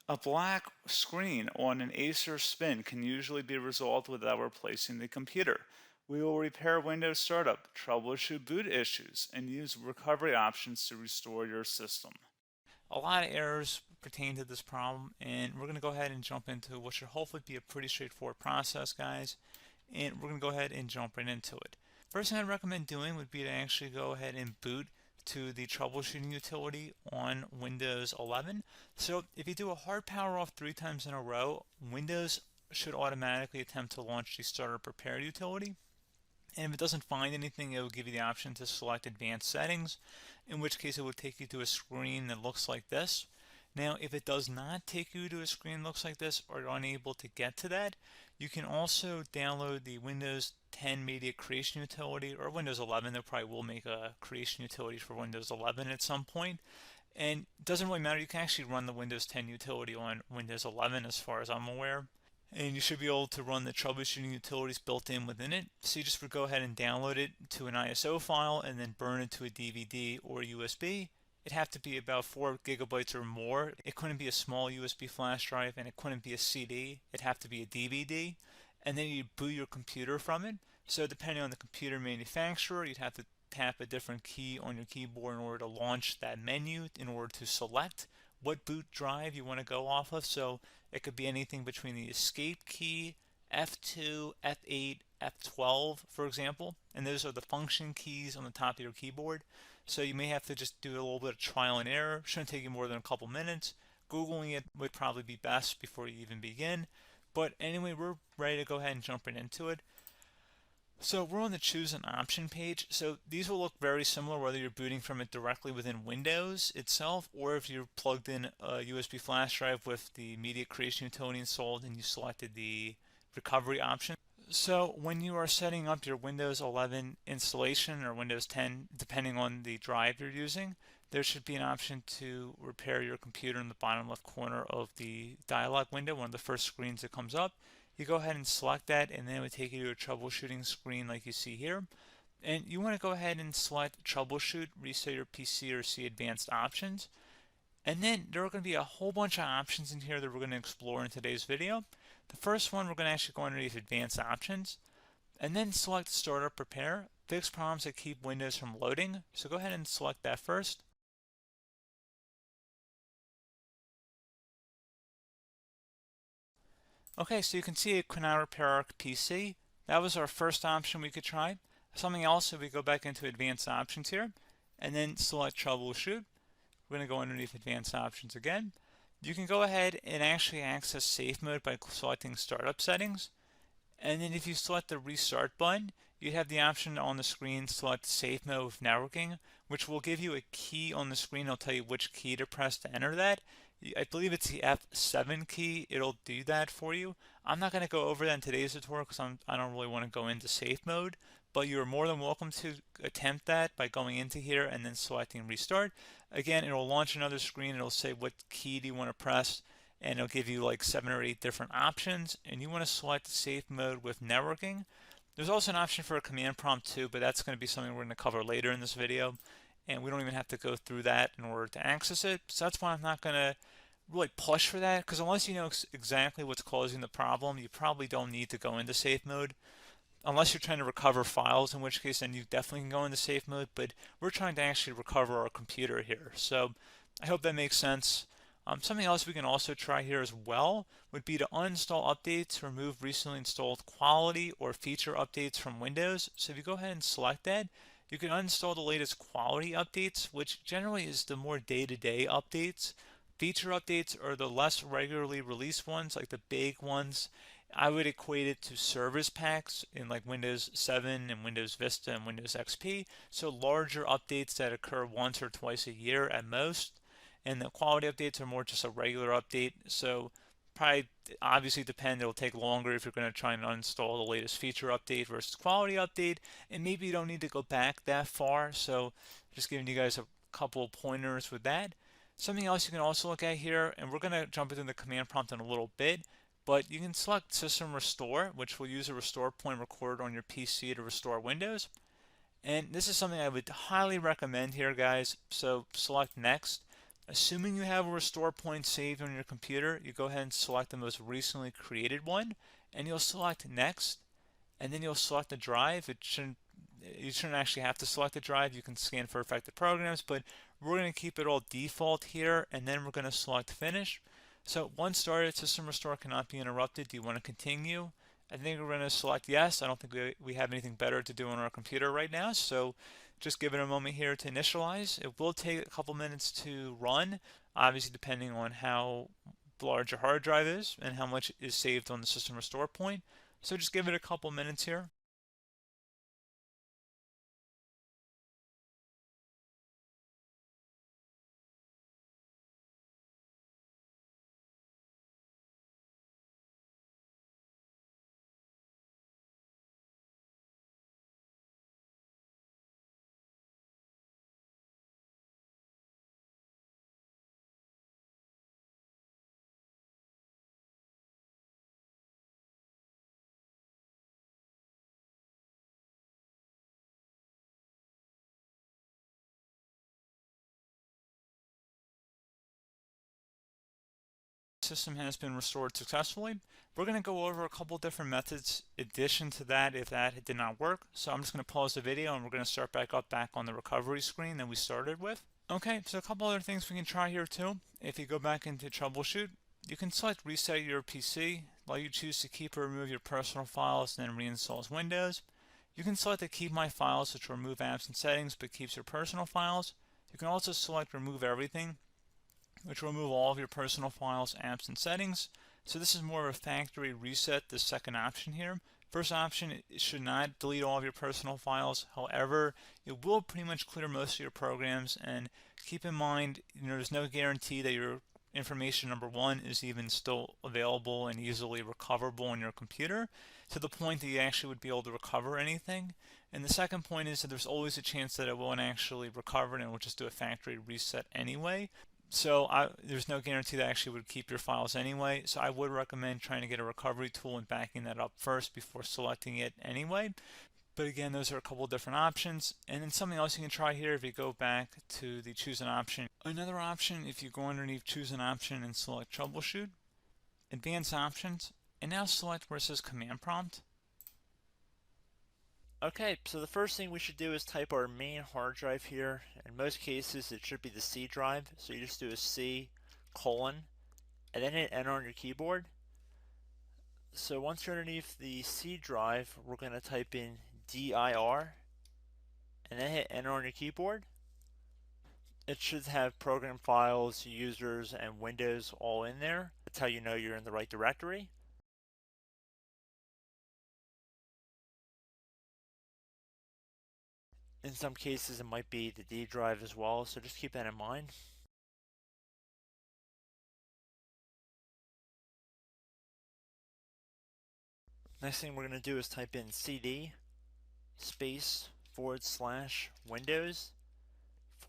A black screen on an Acer Spin can usually be resolved without replacing the computer. We will repair Windows startup, troubleshoot boot issues, and use recovery options to restore your system. A lot of errors pertain to this problem, and we're going to go ahead and jump into what should hopefully be a pretty straightforward process, guys. And we're going to go ahead and jump right into it. First thing I'd recommend doing would be to actually go ahead and boot to the troubleshooting utility on Windows 11. So if you do a hard power off 3 times in a row, Windows should automatically attempt to launch the startup repair utility. And if it doesn't find anything, it will give you the option to select advanced settings, in which case it will take you to a screen that looks like this. Now, if it does not take you to a screen that looks like this, or you're unable to get to that, you can also download the Windows 10 Media Creation Utility, or Windows 11. They probably will make a creation utility for Windows 11 at some point. And it doesn't really matter, you can actually run the Windows 10 utility on Windows 11 as far as I'm aware. And you should be able to run the troubleshooting utilities built in within it. So you just would go ahead and download it to an ISO file and then burn it to a DVD or USB. It'd have to be about 4 gigabytes or more. It couldn't be a small USB flash drive, and it couldn't be a CD. It'd have to be a DVD. And then you'd boot your computer from it. So depending on the computer manufacturer, you'd have to tap a different key on your keyboard in order to launch that menu, in order to select what boot drive you want to go off of. So it could be anything between the escape key, F2, F8, F12, for example. And those are the function keys on the top of your keyboard. So you may have to just do a little bit of trial and error. Shouldn't take you more than a couple minutes. Googling it would probably be best before you even begin. But anyway, we're ready to go ahead and jump right into it. So we're on the choose an option page. So these will look very similar whether you're booting from it directly within Windows itself, or if you're plugged in a USB flash drive with the media creation utility installed and you selected the recovery option. So when you are setting up your Windows 11 installation or Windows 10, depending on the drive you're using, there should be an option to repair your computer in the bottom left corner of the dialog window, one of the first screens that comes up. You go ahead and select that, and then it would take you to a troubleshooting screen like you see here. And you want to go ahead and select troubleshoot, reset your PC, or see advanced options. And then there are going to be a whole bunch of options in here that we're going to explore in today's video. The first one, we're going to actually go underneath advanced options, and then select startup repair, fix problems that keep Windows from loading. So go ahead and select that first. Okay, so you can see it could now repair our PC. That was our first option we could try. Something else, if we go back into advanced options here, and then select troubleshoot, we're going to go underneath advanced options again. You can go ahead and actually access safe mode by selecting startup settings. And then if you select the restart button, you have the option on the screen select safe mode with networking, which will give you a key on the screen. It'll tell you which key to press to enter that. I believe it's the F7 key. It'll do that for you. I'm not going to go over that in today's tutorial because I don't really want to go into safe mode, but you're more than welcome to attempt that by going into here and then selecting restart. Again, it'll launch another screen. It'll say what key do you want to press, and it'll give you like 7 or 8 different options, and you want to select safe mode with networking. There's also an option for a command prompt too, but that's going to be something we're going to cover later in this video, and we don't even have to go through that in order to access it. So that's why I'm not going to really push for that, because unless you know exactly what's causing the problem, you probably don't need to go into safe mode. Unless you're trying to recover files, in which case then you definitely can go into safe mode, but we're trying to actually recover our computer here. So I hope that makes sense. Something else we can also try here as well would be to uninstall updates, remove recently installed quality or feature updates from Windows. So if you go ahead and select that, you can uninstall the latest quality updates, which generally is the more day-to-day updates. Feature updates are the less regularly released ones, like the big ones. I would equate it to service packs in like Windows 7 and Windows Vista and Windows XP. So larger updates that occur once or twice a year at most. And the quality updates are more just a regular update. So probably obviously depend, it'll take longer if you're going to try and uninstall the latest feature update versus quality update. And maybe you don't need to go back that far. So just giving you guys a couple of pointers with that. Something else you can also look at here, and we're going to jump into the command prompt in a little bit, but you can select System Restore, which will use a restore point recorded on your PC to restore Windows. And this is something I would highly recommend here, guys. So select Next. Assuming you have a restore point saved on your computer, you go ahead and select the most recently created one, and you'll select next, and then you'll select the drive. You shouldn't actually have to select the drive. You can scan for affected programs, but we're going to keep it all default here, and then we're going to select finish. So once started, system restore cannot be interrupted. Do you want to continue? I think we're going to select yes. I don't think we have anything better to do on our computer right now, so just give it a moment here to initialize. It will take a couple minutes to run, obviously depending on how large your hard drive is and how much is saved on the system restore point. So just give it a couple minutes here. System has been restored successfully. We're going to go over a couple different methods addition to that if that did not work. So I'm just going to pause the video and we're going to start back on the recovery screen that we started with. Okay, so a couple other things we can try here too. If you go back into troubleshoot, you can select reset your PC, while you choose to keep or remove your personal files and then reinstalls Windows. You can select to keep my files, which will remove apps and settings but keeps your personal files. You can also select remove everything, which will remove all of your personal files, apps, and settings. So this is more of a factory reset, the second option here. First option, it should not delete all of your personal files. However, it will pretty much clear most of your programs. And keep in mind, there's no guarantee that your information, number one, is even still available and easily recoverable on your computer to the point that you actually would be able to recover anything. And the second point is that there's always a chance that it won't actually recover and it will just do a factory reset anyway. So there's no guarantee that actually would keep your files anyway. So I would recommend trying to get a recovery tool and backing that up first before selecting it anyway. But again, those are a couple different options. And then something else you can try here if you go back to the choose an option. Another option, if you go underneath choose an option and select troubleshoot, advanced options, and now select where it says command prompt. Okay, so the first thing we should do is type our main hard drive here. In most cases, it should be the C drive. So you just do a C colon and then hit enter on your keyboard. So once you're underneath the C drive, we're going to type in dir and then hit enter on your keyboard. It should have program files, users, and Windows all in there. That's how you know you're in the right directory. In some cases, it might be the D drive as well, so just keep that in mind. Next thing we're going to do is type in cd space / Windows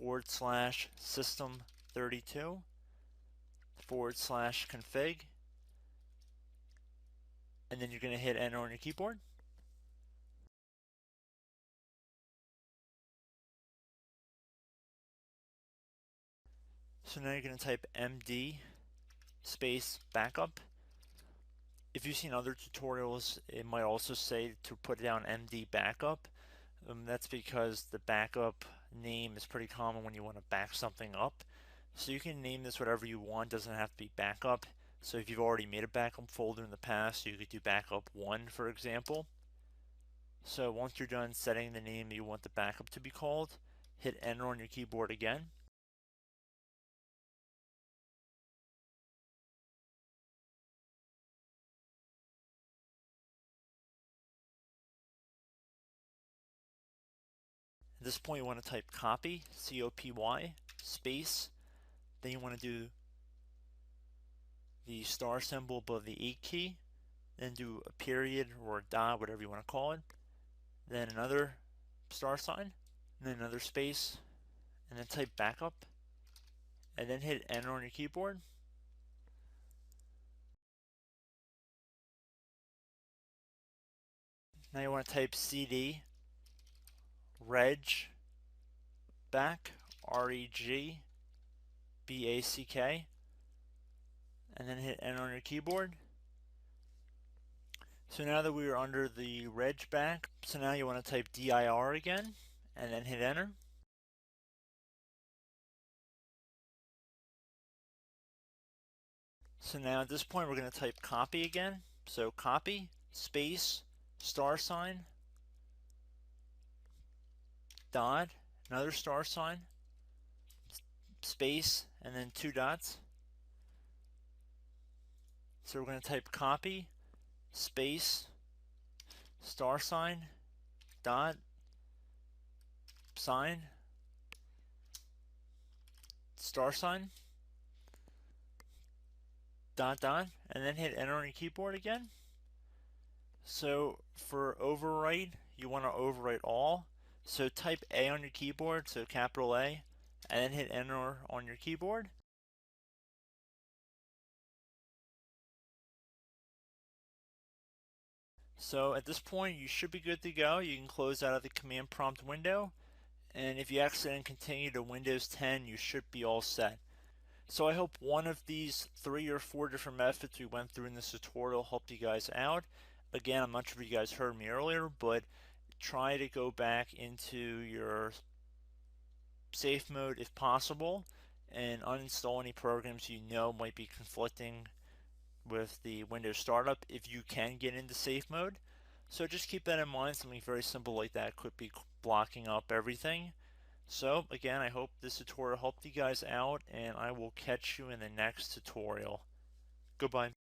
/ system 32 / config, and then you're going to hit enter on your keyboard. So now you're going to type md space backup. If you've seen other tutorials, it might also say to put down md backup. That's because the backup name is pretty common when you want to back something up. So you can name this whatever you want, doesn't have to be backup. So if you've already made a backup folder in the past, you could do backup 1, for example. So once you're done setting the name you want the backup to be called, hit enter on your keyboard again. At this point, you want to type copy, C-O-P-Y, space. Then you want to do the star symbol above the 8 key. Then do a period or a dot, whatever you want to call it. Then another star sign, and then another space, and then type backup. And then hit enter on your keyboard. Now you want to type cd reg back, reg BACK, and then hit enter on your keyboard. So now that we are under the reg back, so now you want to type dir again, and then hit enter. So now at this point we're going to type copy again. So copy, space, $, dot, another $, space, and then 2 dots. So we're going to type copy, space, $, dot, sign, $, dot, dot, and then hit enter on your keyboard again. So for overwrite, you want to overwrite all. So type A on your keyboard, so capital A, and then hit enter on your keyboard. So at this point, you should be good to go. You can close out of the command prompt window, and if you accidentally continue to Windows 10, you should be all set. So I hope one of these 3 or 4 different methods we went through in this tutorial helped you guys out. Again, I'm not sure if you guys heard me earlier, but try to go back into your safe mode if possible and uninstall any programs you know might be conflicting with the Windows startup if you can get into safe mode. So just keep that in mind. Something very simple like that could be blocking up everything. So again, I hope this tutorial helped you guys out, and I will catch you in the next tutorial. Goodbye.